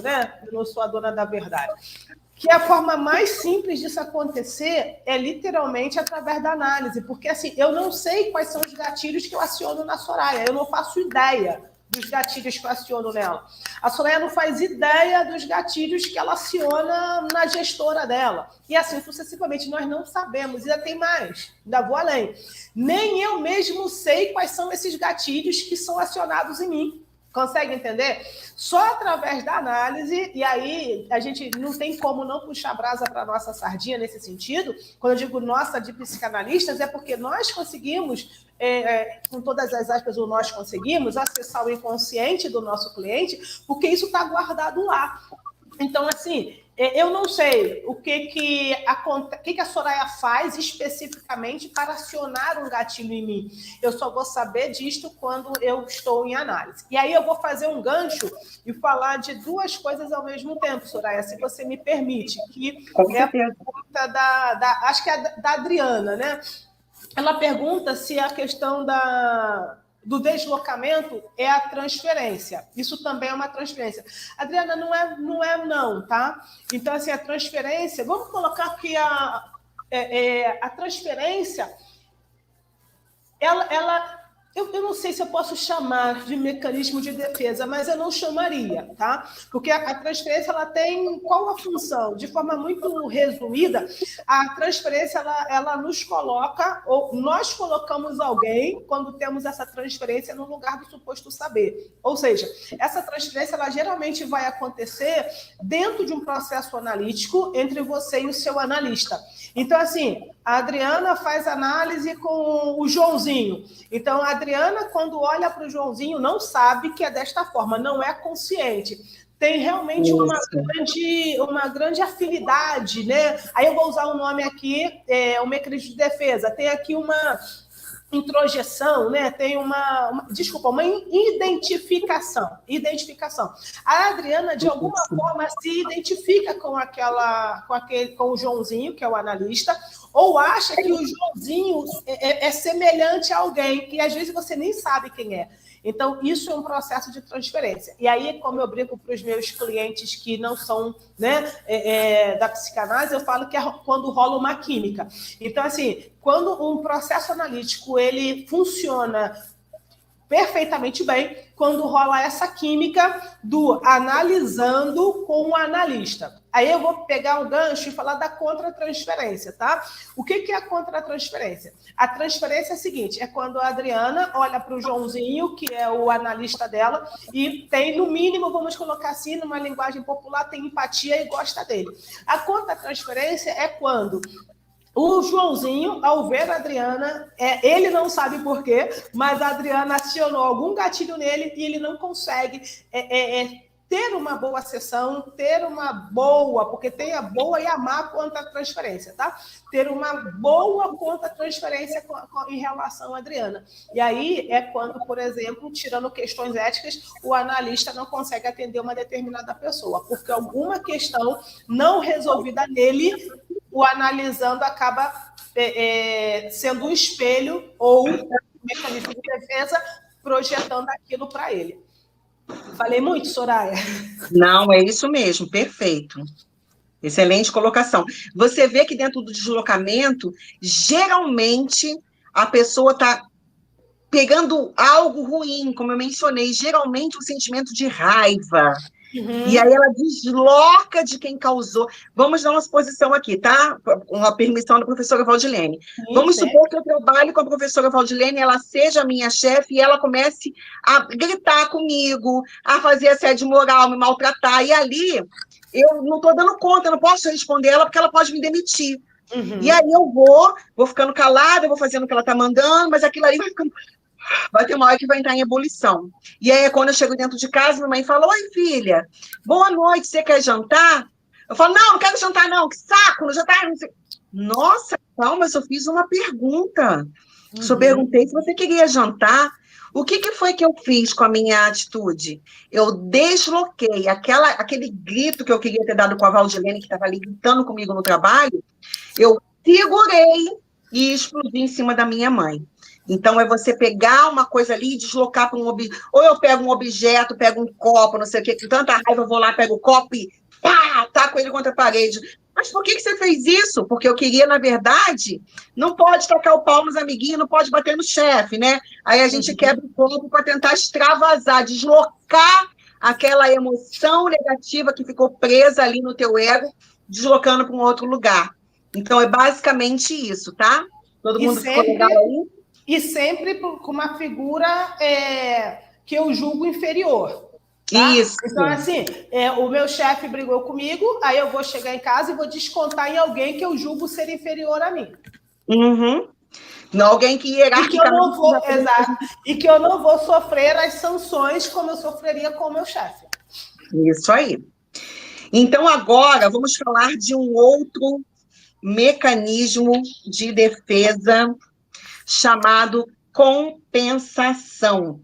né? Eu não sou a dona da verdade. Que a forma mais simples disso acontecer é literalmente através da análise, porque assim, eu não sei quais são os gatilhos que eu aciono na Soraya, eu não faço ideia dos gatilhos que eu aciono nela. A Soraya não faz ideia dos gatilhos que ela aciona na gestora dela. E assim, sucessivamente, nós não sabemos. Ainda tem mais, ainda vou além. Nem eu mesmo sei quais são esses gatilhos que são acionados em mim. Consegue entender? Só através da análise, e aí a gente não tem como não puxar brasa para a nossa sardinha nesse sentido. Quando eu digo nossa de psicanalistas, é porque nós conseguimos, com todas as aspas, nós conseguimos acessar o inconsciente do nosso cliente, porque isso está guardado lá. Então, assim, eu não sei o que a Soraya faz especificamente para acionar um gatilho em mim. Eu só vou saber disto quando eu estou em análise. E aí eu vou fazer um gancho e falar de duas coisas ao mesmo tempo, Soraya, se você me permite, que é a pergunta acho que é da Adriana, né? Ela pergunta se a questão do deslocamento é a transferência. Isso também é uma transferência. Adriana, não é não, tá? Então, assim, a transferência... Vamos colocar aqui a transferência... Eu não sei se eu posso chamar de mecanismo de defesa, mas eu não chamaria, tá? Porque a transferência, ela tem qual a função? De forma muito resumida, a transferência, ela nos coloca, ou nós colocamos alguém, quando temos essa transferência, no lugar do suposto saber. Ou seja, essa transferência, ela geralmente vai acontecer dentro de um processo analítico entre você e o seu analista. Então, assim, a Adriana faz análise com o Joãozinho. Então, a Adriana, quando olha para o Joãozinho, não sabe que é desta forma, não é consciente. Tem realmente uma grande afinidade, né? Aí eu vou usar um nome aqui, o mecanismo de defesa. Tem aqui uma introjeção, né? Tem uma identificação. A Adriana, de alguma forma, se identifica com o Joãozinho, que é o analista, ou acha que o Joãozinho é semelhante a alguém, que às vezes você nem sabe quem é. Então, isso é um processo de transferência. E aí, como eu brinco para os meus clientes que não são, né, da psicanálise, eu falo que é quando rola uma química. Então, assim, quando um processo analítico ele funciona perfeitamente bem, quando rola essa química do analisando com o analista. Aí eu vou pegar um gancho e falar da contratransferência, tá? O que é a contratransferência? A transferência é a seguinte, é quando a Adriana olha para o Joãozinho, que é o analista dela, e tem, no mínimo, vamos colocar assim, numa linguagem popular, tem empatia e gosta dele. A contratransferência é quando o Joãozinho, ao ver a Adriana, ele não sabe por quê, mas a Adriana acionou algum gatilho nele e ele não consegue ter uma boa sessão, ter uma boa, porque tem a boa e a má contra-transferência, tá? Ter uma boa contra-transferência em relação à Adriana. E aí é quando, por exemplo, tirando questões éticas, o analista não consegue atender uma determinada pessoa, porque alguma questão não resolvida nele, o analisando acaba sendo um espelho ou um mecanismo de defesa projetando aquilo para ele. Falei muito, Soraya? Não, é isso mesmo, perfeito. Excelente colocação. Você vê que dentro do deslocamento, geralmente, a pessoa está pegando algo ruim, como eu mencionei, geralmente um sentimento de raiva. Uhum. E aí ela desloca de quem causou. Vamos dar uma exposição aqui, tá? Com a permissão da professora Valdilene. Vamos supor que eu trabalho com a professora Valdilene, ela seja minha chefe e ela comece a gritar comigo, a fazer assédio moral, me maltratar. E ali, eu não estou dando conta, eu não posso responder ela porque ela pode me demitir. Uhum. E aí eu vou ficando calada, eu vou fazendo o que ela está mandando, mas aquilo ali vai ter uma hora que vai entrar em ebulição. E aí, quando eu chego dentro de casa, minha mãe fala, oi, filha, boa noite, você quer jantar? Eu falo, não quero jantar, não, que saco, no jantar, não sei. Nossa, calma, eu só fiz uma pergunta. Uhum. Só perguntei se você queria jantar. O que foi que eu fiz com a minha atitude? Eu desloquei aquele grito que eu queria ter dado com a Valdilene, que estava ali gritando comigo no trabalho, eu segurei e explodi em cima da minha mãe. Então, é você pegar uma coisa ali e deslocar para um objeto. Ou eu pego um objeto, pego um copo, não sei o quê, com tanta raiva, eu vou lá, pego o copo e pá, taco ele contra a parede. Mas por que você fez isso? Porque eu queria, na verdade, não pode tacar o pau nos amiguinhos, não pode bater no chefe, né? Aí a gente quebra o copo para tentar extravasar, deslocar aquela emoção negativa que ficou presa ali no teu ego, deslocando para um outro lugar. Então, é basicamente isso, tá? Todo mundo ficou legal aí? E sempre com uma figura que eu julgo inferior. Tá? Isso. Então, assim, o meu chefe brigou comigo, aí eu vou chegar em casa e vou descontar em alguém que eu julgo ser inferior a mim. Uhum. Alguém que E que eu não vou, exato, e que eu não vou sofrer as sanções como eu sofreria com o meu chefe. Isso aí. Então, agora, vamos falar de um outro mecanismo de defesa chamado compensação.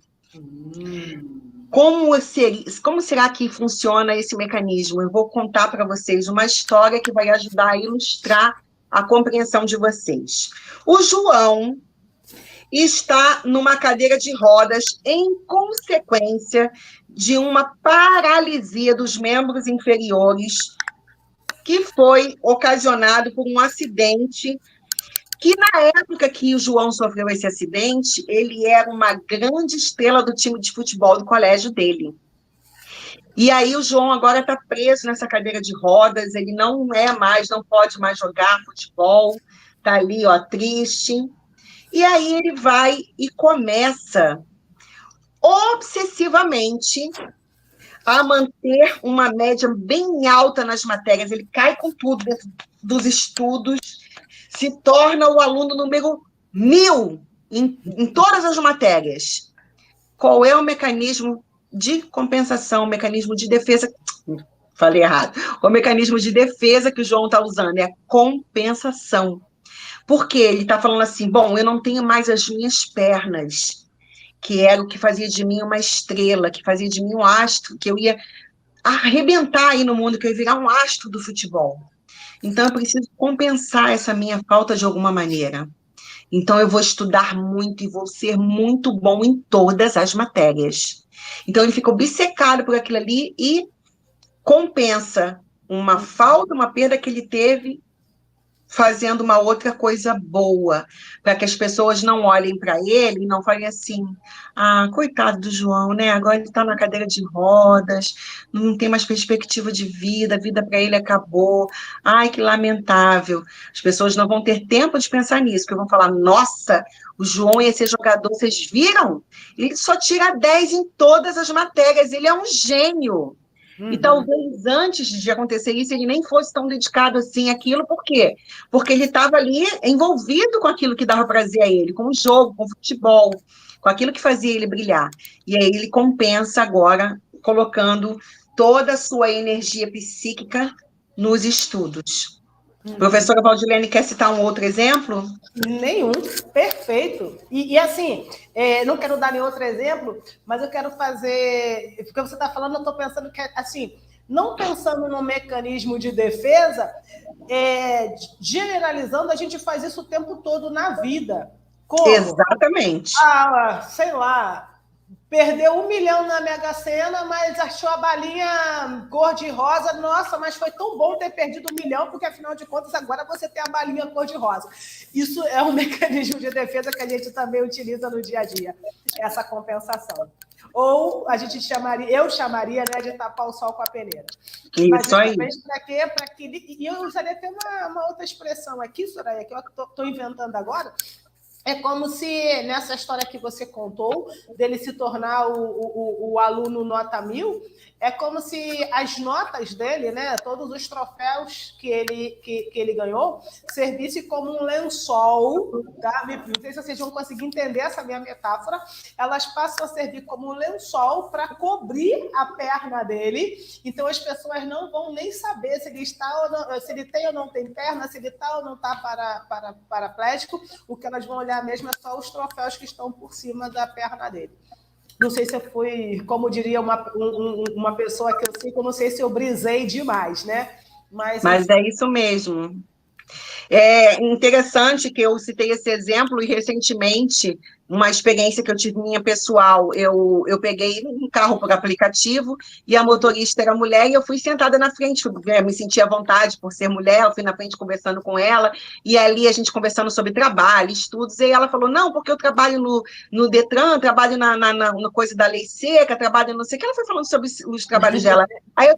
Como será que funciona esse mecanismo? Eu vou contar para vocês uma história que vai ajudar a ilustrar a compreensão de vocês. O João está numa cadeira de rodas em consequência de uma paralisia dos membros inferiores que foi ocasionado por um acidente que, na época que o João sofreu esse acidente, ele era uma grande estrela do time de futebol do colégio dele. E aí o João agora está preso nessa cadeira de rodas, ele não pode mais jogar futebol, está ali, ó, triste. E aí ele vai e começa obsessivamente a manter uma média bem alta nas matérias. Ele cai com tudo dentro dos estudos, se torna o aluno número 1000 em todas as matérias. Qual é o mecanismo de compensação, o mecanismo de defesa? Falei errado. O mecanismo de defesa que o João está usando é compensação. Porque ele está falando assim, bom, eu não tenho mais as minhas pernas, que era o que fazia de mim uma estrela, que fazia de mim um astro, que eu ia arrebentar aí no mundo, que eu ia virar um astro do futebol. Então, eu preciso compensar essa minha falta de alguma maneira. Então, eu vou estudar muito e vou ser muito bom em todas as matérias. Então, ele fica obcecado por aquilo ali e compensa uma falta, uma perda que ele teve fazendo uma outra coisa boa, para que as pessoas não olhem para ele e não falem assim, coitado do João, né? Agora ele está na cadeira de rodas, não tem mais perspectiva de vida, a vida para ele acabou, ai, que lamentável. As pessoas não vão ter tempo de pensar nisso, porque vão falar, nossa, o João ia ser jogador, vocês viram? Ele só tira 10 em todas as matérias, ele é um gênio. E talvez antes de acontecer isso, ele nem fosse tão dedicado assim àquilo, por quê? Porque ele estava ali envolvido com aquilo que dava prazer a ele, com o jogo, com o futebol, com aquilo que fazia ele brilhar. E aí ele compensa agora, colocando toda a sua energia psíquica nos estudos. Professora Valdilene, quer citar um outro exemplo? Nenhum, perfeito. E assim, não quero dar nenhum outro exemplo, mas eu quero fazer... Porque você está falando, eu estou pensando que, assim, não pensando no mecanismo de defesa, generalizando, a gente faz isso o tempo todo na vida. Como? Exatamente. Sei lá... Perdeu 1 milhão na Mega Sena, mas achou a balinha cor-de-rosa. Nossa, mas foi tão bom ter perdido 1 milhão, porque, afinal de contas, agora você tem a balinha cor-de-rosa. Isso é um mecanismo de defesa que a gente também utiliza no dia a dia, essa compensação. Ou eu chamaria, né, de tapar o sol com a peneira. Isso mas aí. Para quê? E eu usaria até uma outra expressão aqui, Soraya, que eu estou inventando agora. É como se, nessa história que você contou, dele se tornar o aluno nota 1000, é como se as notas dele, né, todos os troféus que ele ganhou, servisse como um lençol, tá? Não sei se vocês vão conseguir entender essa minha metáfora. Elas passam a servir como um lençol para cobrir a perna dele. Então, as pessoas não vão nem saber se ele está ou não, se ele tem ou não tem perna, se ele está ou não está paraplégico. O que elas vão olhar mesmo é só os troféus que estão por cima da perna dele. Não sei se eu fui, como diria uma pessoa que eu sigo, não sei se eu brisei demais, né? Mas é isso mesmo. É interessante que eu citei esse exemplo e, recentemente, uma experiência que eu tive minha pessoal, eu peguei um carro por aplicativo e a motorista era mulher e eu fui sentada na frente, me senti à vontade por ser mulher, eu fui na frente conversando com ela e ali a gente conversando sobre trabalho, estudos, e ela falou, não, porque eu trabalho no Detran, trabalho na coisa da lei seca, trabalho não sei o que, ela foi falando sobre os trabalhos dela. Aí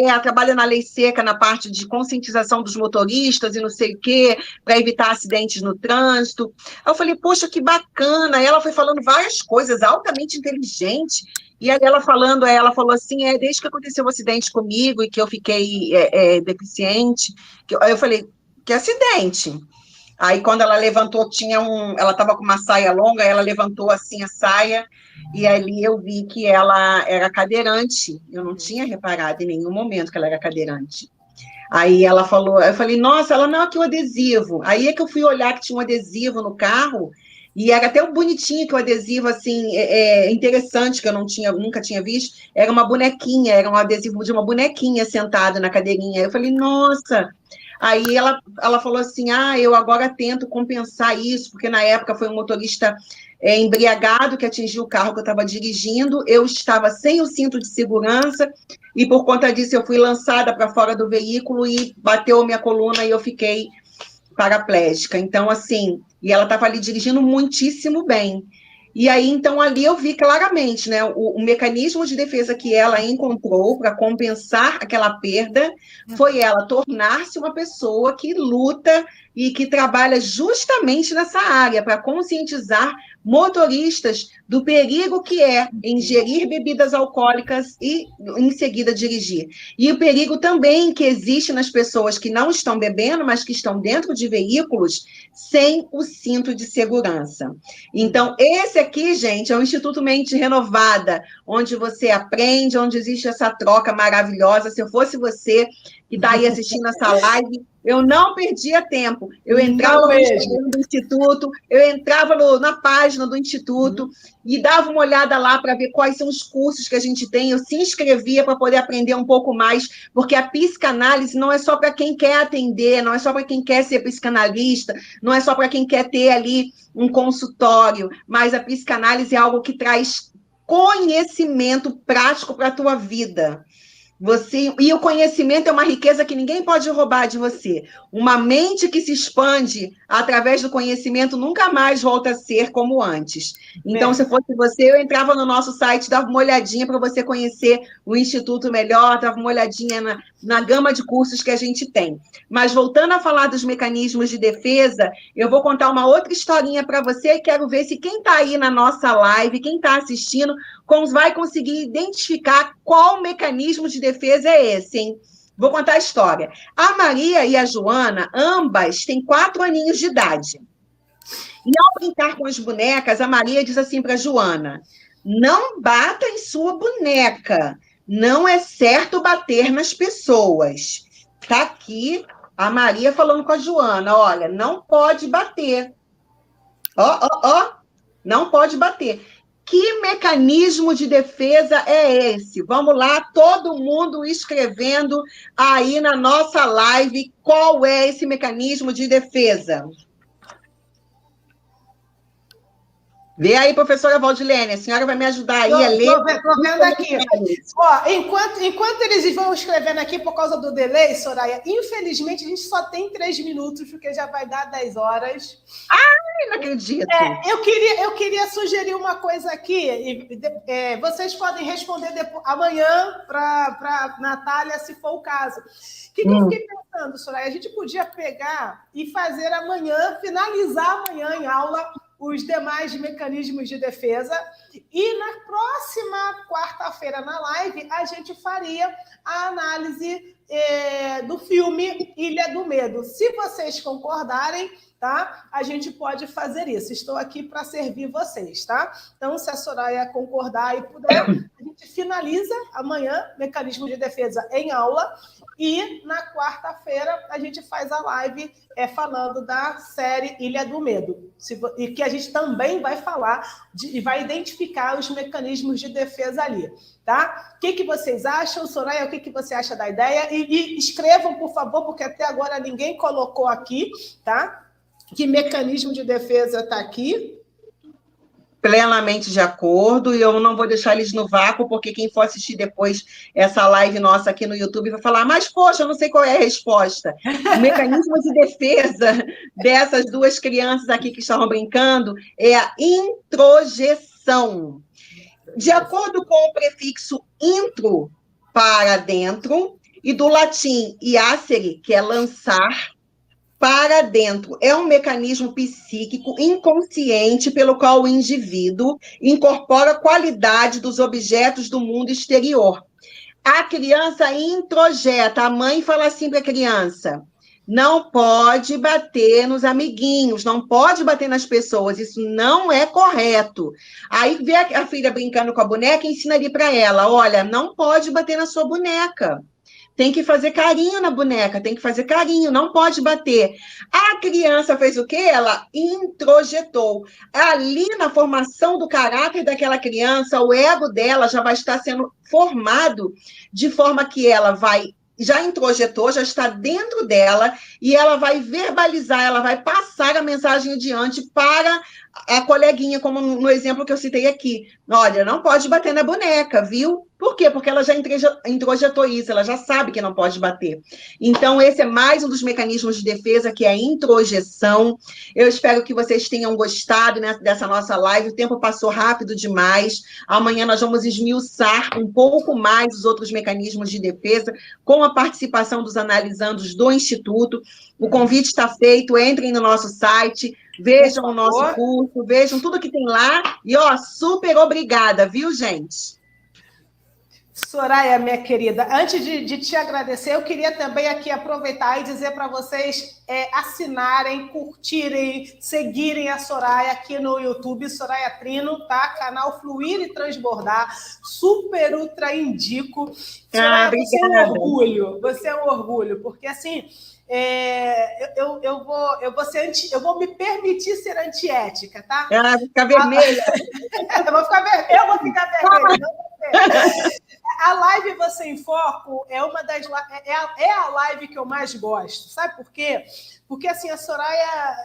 ela trabalha na lei seca, na parte de conscientização dos motoristas e não sei o quê, para evitar acidentes no trânsito. Aí eu falei, poxa, que bacana, bacana. Ela foi falando várias coisas, altamente inteligente. E aí ela falou assim, desde que aconteceu o acidente comigo e que eu fiquei deficiente, aí eu falei, que acidente? Aí quando ela levantou, ela estava com uma saia longa, ela levantou assim a saia, e ali eu vi que ela era cadeirante. Eu não tinha reparado em nenhum momento que ela era cadeirante. Aí ela falou, eu falei, nossa, ela não, aqui o adesivo. Aí é que eu fui olhar que tinha um adesivo no carro, e era até um bonitinho que o adesivo, assim, interessante, que eu nunca tinha visto, era uma bonequinha, era um adesivo de uma bonequinha sentada na cadeirinha. Eu falei, nossa. Aí ela falou assim, eu agora tento compensar isso, porque na época foi um motorista embriagado que atingiu o carro que eu estava dirigindo, eu estava sem o cinto de segurança, e por conta disso eu fui lançada para fora do veículo e bateu a minha coluna e eu fiquei paraplégica. Então, assim, e ela estava ali dirigindo muitíssimo bem. E aí, então, ali eu vi claramente, né, o mecanismo de defesa que ela encontrou para compensar aquela perda foi ela tornar-se uma pessoa que luta e que trabalha justamente nessa área, para conscientizar motoristas do perigo que é ingerir bebidas alcoólicas e, em seguida, dirigir. E o perigo também que existe nas pessoas que não estão bebendo, mas que estão dentro de veículos sem o cinto de segurança. Então, esse aqui, gente, é o Instituto Mente Renovada, onde você aprende, onde existe essa troca maravilhosa. Se eu fosse você que está aí assistindo essa live, eu não perdia tempo. Eu entrava no Instagram do Instituto, eu entrava na página do Instituto e dava uma olhada lá para ver quais são os cursos que a gente tem. Eu se inscrevia para poder aprender um pouco mais, porque a psicanálise não é só para quem quer atender, não é só para quem quer ser psicanalista, não é só para quem quer ter ali um consultório, mas a psicanálise é algo que traz conhecimento prático para a tua vida. E o conhecimento é uma riqueza que ninguém pode roubar de você. Uma mente que se expande através do conhecimento nunca mais volta a ser como antes. Então, se fosse você, eu entrava no nosso site, dava uma olhadinha para você conhecer o Instituto melhor, dava uma olhadinha na gama de cursos que a gente tem. Mas, voltando a falar dos mecanismos de defesa, eu vou contar uma outra historinha para você e quero ver se quem está aí na nossa live, quem está assistindo, vai conseguir identificar qual mecanismo de defesa é esse, hein? Vou contar a história. A Maria e a Joana, ambas têm 4 aninhos de idade. E ao brincar com as bonecas, a Maria diz assim para a Joana, não bata em sua boneca, não é certo bater nas pessoas. Está aqui a Maria falando com a Joana, olha, não pode bater. Não pode bater. Que mecanismo de defesa é esse? Vamos lá, todo mundo escrevendo aí na nossa live qual é esse mecanismo de defesa. Vê aí, professora Valdilene, a senhora vai me ajudar aí a ler. Estou vendo aqui. Ó, enquanto eles vão escrevendo aqui por causa do delay, Soraya, infelizmente a gente só tem 3 minutos, porque já vai dar 10 horas. Ai, não acredito. Eu queria sugerir uma coisa aqui. Vocês podem responder amanhã para Natália, se for o caso. O que eu fiquei pensando, Soraya? A gente podia pegar e fazer amanhã, finalizar amanhã em aula, os demais mecanismos de defesa, e na próxima quarta-feira na live a gente faria a análise do filme Ilha do Medo. Se vocês concordarem, tá? A gente pode fazer isso. Estou aqui para servir vocês, tá? Então, se a Soraya concordar e puder, a gente finaliza amanhã mecanismo de defesa em aula, e na quarta-feira a gente faz a live falando da série Ilha do Medo. E que a gente também vai falar e vai identificar os mecanismos de defesa ali, tá? O que vocês acham, Soraya? O que você acha da ideia? E escrevam, por favor, porque até agora ninguém colocou aqui, tá? Que mecanismo de defesa está aqui? Plenamente de acordo, e eu não vou deixar eles no vácuo, porque quem for assistir depois essa live nossa aqui no YouTube vai falar, mas, poxa, eu não sei qual é a resposta. O mecanismo de defesa dessas 2 crianças aqui que estavam brincando é a introjeção. De acordo com o prefixo intro, para dentro, e do latim iacere, que é lançar, para dentro. É um mecanismo psíquico inconsciente pelo qual o indivíduo incorpora a qualidade dos objetos do mundo exterior. A criança introjeta. A mãe fala assim para a criança: não pode bater nos amiguinhos, não pode bater nas pessoas, isso não é correto. Aí vê a filha brincando com a boneca e ensina ali para ela: olha, não pode bater na sua boneca. Tem que fazer carinho na boneca, tem que fazer carinho, não pode bater. A criança fez o quê? Ela introjetou. Ali na formação do caráter daquela criança, o ego dela já vai estar sendo formado de forma que ela já introjetou, já está dentro dela, e ela vai verbalizar, ela vai passar a mensagem adiante para a coleguinha, como no exemplo que eu citei aqui. Olha, não pode bater na boneca, viu? Por quê? Porque ela já introjetou isso, ela já sabe que não pode bater. Então, esse é mais um dos mecanismos de defesa, que é a introjeção. Eu espero que vocês tenham gostado, né, dessa nossa live. O tempo passou rápido demais. Amanhã nós vamos esmiuçar um pouco mais os outros mecanismos de defesa, com a participação dos analisandos do Instituto. O convite está feito, entrem no nosso site, vejam o nosso curso, vejam tudo que tem lá. E, super obrigada, viu, gente? Soraya, minha querida, antes de te agradecer, eu queria também aqui aproveitar e dizer para vocês assinarem, curtirem, seguirem a Soraya aqui no YouTube, Soraya Trino, tá? Canal Fluir e Transbordar, super ultra indico. Soraya, você é um orgulho, porque assim, eu vou me permitir ser antiética, tá? Vou ficar vermelha. Eu vou ficar vermelha, não você. A live Você em Foco é a live que eu mais gosto. Sabe por quê? Porque assim, a Soraya...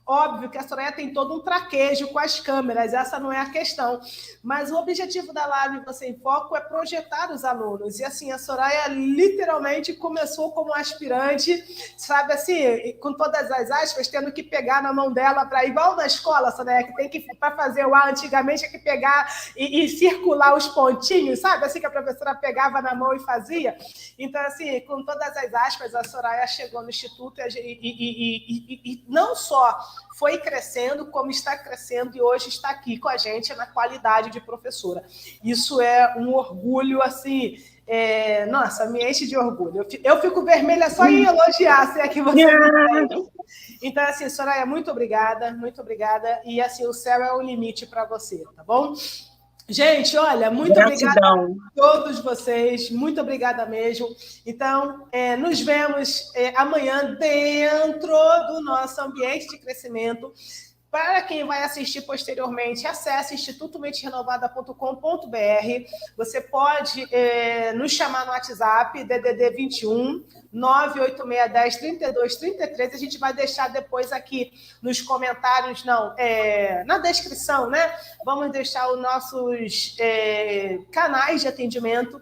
Óbvio que a Soraya tem todo um traquejo com as câmeras, essa não é a questão. Mas o objetivo da live Você em Foco é projetar os alunos. E assim, a Soraya literalmente começou como aspirante, sabe assim, com todas as aspas, tendo que pegar na mão dela para igual na escola, Soraya, que tem que, para fazer o A antigamente, tinha que pegar e circular os pontinhos, sabe? Assim que a professora pegava na mão e fazia. Então, assim, com todas as aspas, a Soraya chegou no Instituto e não só foi crescendo, como está crescendo, e hoje está aqui com a gente na qualidade de professora. Isso é um orgulho, assim, nossa, me enche de orgulho. Eu fico vermelha só em elogiar, se é que você me entende. Então, assim, Soraya, muito obrigada, e assim, o céu é o limite para você, tá bom? Gente, olha, muito obrigada a todos vocês, muito obrigada mesmo. Então, nos vemos amanhã dentro do nosso ambiente de crescimento. Para quem vai assistir posteriormente, acesse institutomenterenovada.com.br. Você pode nos chamar no WhatsApp, DDD 21 98610 3233. A gente vai deixar depois aqui nos comentários, na descrição, né? Vamos deixar os nossos canais de atendimento.